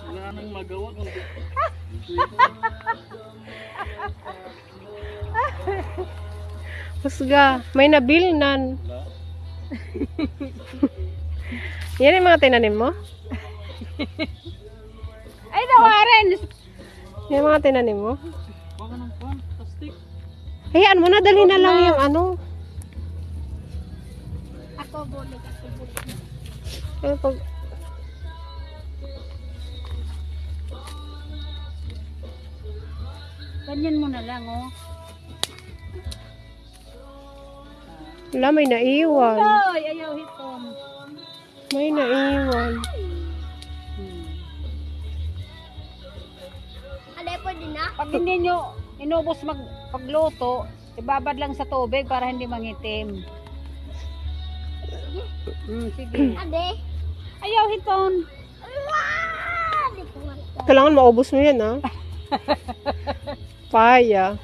Wala nang magawa kundi. Husga, may nabilnan. Wala. Yan yung mga tinanim mo? Ay, nawarin! Yan yung mga tinanim mo? Huwag ka ng kwan, plastic. Hayaan mo na, dalhin na lang yung ano. Ako bulik, ako bulik. Ano pag... Ganyan mo na lang, oh. Wala, may naiwan. Ay, ayaw hiton. May naiwan. Alay, pwede na? Pag hindi nyo inubos pagluto, ibabad lang sa tubig para hindi mangitim. Sige. Ade? Ayaw hiton. Kailangan maubos mo yan, ha? Paya.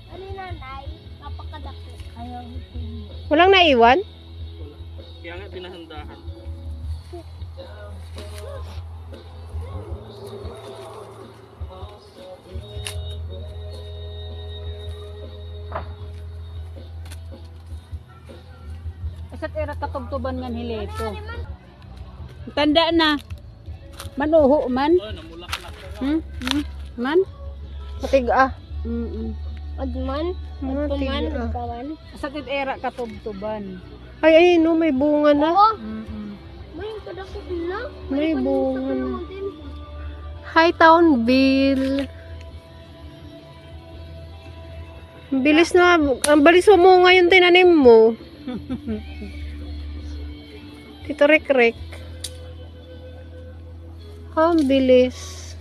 Ano yung nanay? Napakadaki. Ayaw hiton. Walang naiwan? Kaya nga pinahandahan. Isa't era katugtuban nga hilito. Tanda na. Manuho man. Oh, namulaklak na. Man? Matiga. Adman? Matiga. Isa't era katugtuban. Ay, ay, no, may bunga na. May kadakot na. May bunga na. Hi, Townville. Ang bilis na. Ang bilis mo ngayon tinanim mo. Tito Rek-Rek. Ang bilis.